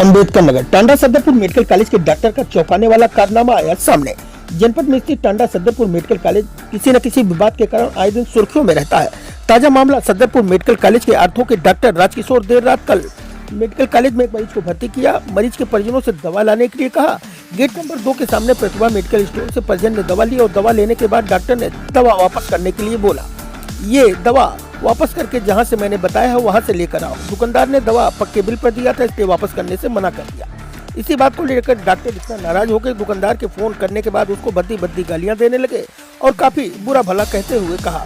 Ambedkar Nagar Tanda Sadarpur medical college के doctor का चौंकाने वाला कारनामा आया सामने। जनपद में स्थित टांडा सदरपुर मेडिकल कॉलेज किसी न किसी विवाद के कारण आए दिन सुर्खियों में रहता है। ताजा मामला सदरपुर मेडिकल कॉलेज के आर्थो के डॉक्टर राजकिशोर देर रात कल मेडिकल कॉलेज में एक मरीज को भर्ती किया। मरीज के परिजनों से दवा लाने के लिए कहा। गेट नंबर 2 के सामने प्रतिभा मेडिकल स्टोर से परिजन ने दवा ली और दवा लेने के बाद डॉक्टर ने दवा वापस करने के लिए बोला। ये दवा वापस करके जहां से मैंने बताया है वहां से लेकर आओ। दुकानदार ने दवा पक्के बिल पर दिया था, इसलिए वापस करने से मना कर दिया। इसी बात को लेकर डॉक्टर इतना नाराज होकर दुकानदार के फोन करने के बाद उसको भद्दी भद्दी गालियां देने लगे और काफी बुरा भला कहते हुए कहा।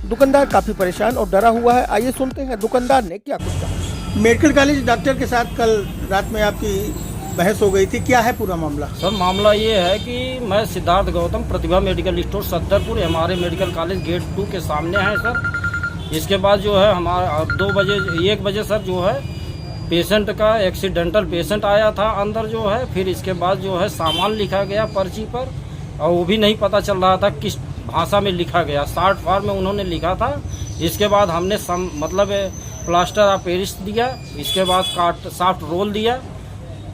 दुकानदार काफी परेशान और डरा हुआ है। आइए सुनते हैं दुकानदार ने क्या कुछ कहा। मेडिकल कॉलेज डॉक्टर के साथ कल रात में आपकी बहस हो गई थी, क्या है पूरा मामला? सर मामला ये है कि मैं सिद्धार्थ गौतम प्रतिभा मेडिकल स्टोर सदरपुर हमारे मेडिकल कॉलेज गेट 2 के सामने है सर। इसके बाद जो है हमारा 1 बजे सर जो है पेशेंट का एक्सीडेंटल पेशेंट आया था अंदर जो है। फिर इसके बाद जो है सामान लिखा गया पर्ची पर और वो भी नहीं पता चल रहा था किस भाषा में लिखा गया। शार्ट फॉर्म में उन्होंने लिखा था। इसके बाद हमने प्लास्टर ऑफ पेरिस दिया। इसके बाद सॉफ्ट रोल दिया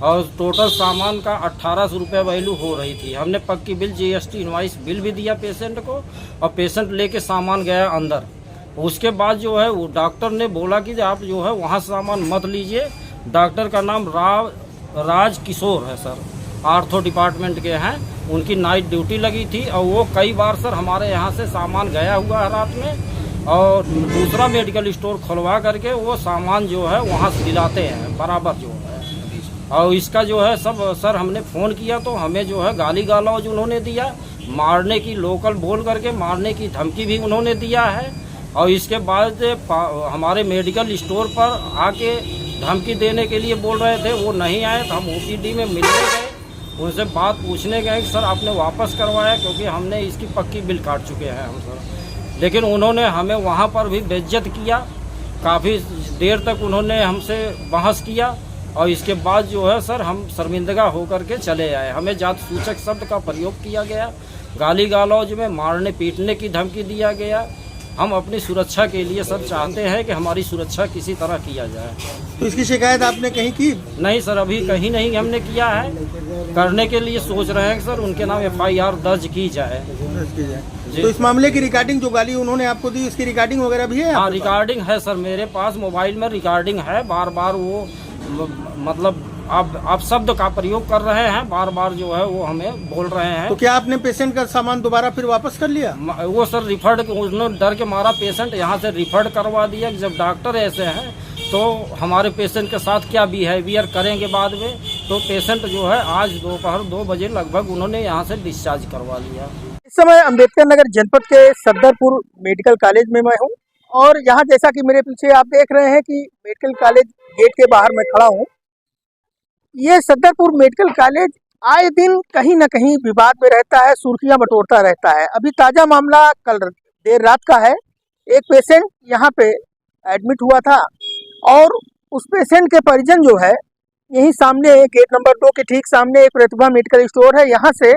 और टोटल सामान का 1800 रुपये वैल्यू हो रही थी। हमने पक्की बिल GST इनवाइस बिल भी दिया पेशेंट को और पेशेंट लेके सामान गया अंदर। उसके बाद जो है वो डॉक्टर ने बोला कि आप जो है वहाँ सामान मत लीजिए। डॉक्टर का नाम राज किशोर है सर, आर्थो डिपार्टमेंट के हैं। उनकी नाइट ड्यूटी लगी थी और वो कई बार सर हमारे यहाँ से सामान गया हुआ है रात में और दूसरा मेडिकल स्टोर खुलवा करके वो सामान जो है वहाँ से दिलाते हैं बराबर जो है। और इसका जो है सब सर हमने फ़ोन किया तो हमें जो है गाली गलौज उन्होंने दिया, मारने की लोकल बोल करके मारने की धमकी भी उन्होंने दिया है। और इसके बाद हमारे मेडिकल स्टोर पर आके धमकी देने के लिए बोल रहे थे। वो नहीं आए तो हम OPD में मिलने गए, उनसे बात पूछने गए कि सर आपने वापस करवाया क्योंकि हमने इसकी पक्की बिल काट चुके हैं हम सर। लेकिन उन्होंने हमें वहाँ पर भी बेइज्जत किया। काफ़ी देर तक उन्होंने हमसे बहस किया और इसके बाद जो है सर हम शर्मिंदगा होकर के चले आए। हमें जात सूचक शब्द का प्रयोग किया गया, गाली गलौज में मारने पीटने की धमकी दिया गया। हम अपनी सुरक्षा के लिए सर चाहते हैं कि हमारी सुरक्षा किसी तरह किया जाए। तो इसकी शिकायत आपने कहीं की? नहीं सर, अभी कहीं नहीं हमने किया है, करने के लिए सोच रहे हैं सर उनके नाम FIR दर्ज की जाए। तो इस मामले की रिकॉर्डिंग जो गाली उन्होंने आपको दी इसकी रिकॉर्डिंग वगैरह भी है? हाँ रिकॉर्डिंग है सर, मेरे पास मोबाइल में रिकॉर्डिंग है। बार बार वो मतलब आप शब्द का प्रयोग कर रहे हैं, बार बार जो है वो हमें बोल रहे हैं। तो क्या आपने पेशेंट का सामान दोबारा फिर वापस कर लिया? वो सर रिफर्ड, उन्होंने डर के मारा पेशेंट यहाँ से रिफर्ड करवा दिया। जब डॉक्टर ऐसे हैं तो हमारे पेशेंट के साथ क्या बिहेवियर करेंगे बाद में। तो पेशेंट जो है आज दोपहर 2 बजे लगभग उन्होंने यहाँ से डिस्चार्ज करवा लिया। इस समय अम्बेडकर नगर जनपद के सदरपुर मेडिकल कॉलेज में मैं हूँ और यहाँ जैसा कि मेरे पीछे आप देख रहे हैं कि मेडिकल कॉलेज गेट के बाहर मैं खड़ा हूँ। ये सदरपुर मेडिकल कॉलेज आए दिन कहीं न कहीं विवाद में रहता है, सुर्खियां बटोरता रहता है। अभी ताजा मामला कल देर रात का है। एक पेशेंट यहाँ पे एडमिट हुआ था और उस पेशेंट के परिजन जो है यहीं सामने गेट नंबर 2 के ठीक सामने एक प्रतिभा मेडिकल स्टोर है, यहाँ से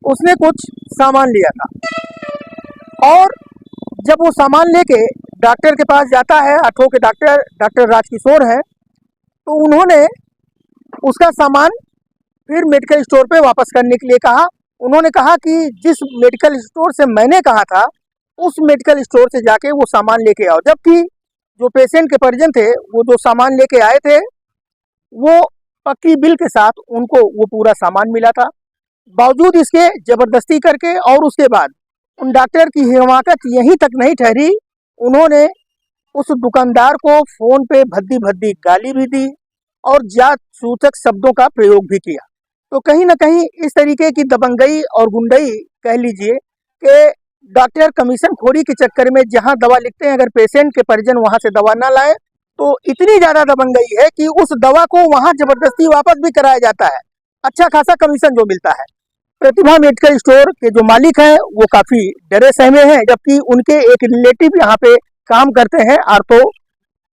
उसने कुछ सामान लिया था और जब वो सामान लेके डॉक्टर के पास जाता है, आर्थो के डॉक्टर राजकिशोर है, तो उन्होंने उसका सामान फिर मेडिकल स्टोर पे वापस करने के लिए कहा। उन्होंने कहा कि जिस मेडिकल स्टोर से मैंने कहा था उस मेडिकल स्टोर से जाके वो सामान लेके आओ। जबकि जो पेशेंट के परिजन थे वो जो सामान लेके आए थे वो पक्की बिल के साथ उनको वो पूरा सामान मिला था। बावजूद इसके जबरदस्ती करके और उसके बाद उन डॉक्टर की हिमाकत यहीं तक नहीं ठहरी, उन्होंने उस दुकानदार को फ़ोन पे भद्दी भद्दी गाली भी दी और जात सूचक शब्दों का प्रयोग भी किया। तो कहीं ना कहीं इस तरीके की दबंगई और गुंडई कह लीजिए कि डॉक्टर कमीशन खोरी के चक्कर में जहां दवा लिखते हैं अगर पेशेंट के परिजन वहां से दवा ना लाए तो इतनी ज़्यादा दबंगई है कि उस दवा को वहां जबरदस्ती वापस भी कराया जाता है। अच्छा खासा कमीशन जो मिलता है। प्रतिभा मेडिकल स्टोर के जो मालिक हैं वो काफ़ी डरे सहमे हैं, जबकि उनके एक रिलेटिव यहाँ पे काम करते हैं, आर्थो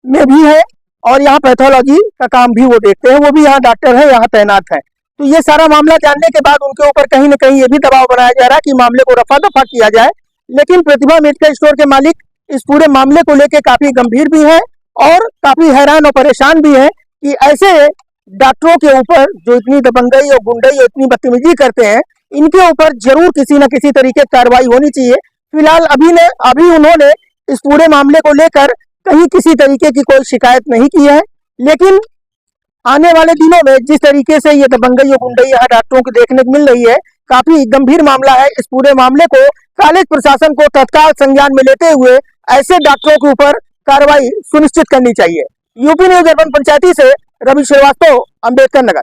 में भी है और यहाँ पैथोलॉजी का काम भी वो देखते हैं, वो भी यहाँ डॉक्टर है, यहाँ तैनात है। तो ये सारा मामला जानने के बाद उनके ऊपर कहीं न कहीं ये भी दबाव बनाया जा रहा है कि मामले को रफा दफा किया जाए। लेकिन प्रतिभा मेडिकल स्टोर के मालिक इस पूरे मामले को लेकर काफी गंभीर भी है और काफी हैरान और परेशान भी है कि ऐसे डॉक्टरों के ऊपर जो इतनी दबंगई और गुंडई और इतनी बदतमीजी करते हैं, इनके ऊपर जरूर किसी न किसी तरीके की कार्रवाई होनी चाहिए। फिलहाल अभी उन्होंने इस पूरे मामले को लेकर कहीं किसी तरीके की कोई शिकायत नहीं की है, लेकिन आने वाले दिनों में जिस तरीके से ये दबंगई और गुंडई यहाँ डॉक्टरों को देखने को मिल रही है, काफी गंभीर मामला है। इस पूरे मामले को कॉलेज प्रशासन को तत्काल संज्ञान में लेते हुए ऐसे डॉक्टरों के ऊपर कार्रवाई सुनिश्चित करनी चाहिए। यूपी न्यूज अर्बन पंचायती से रवि श्रीवास्तव, अम्बेडकर नगर।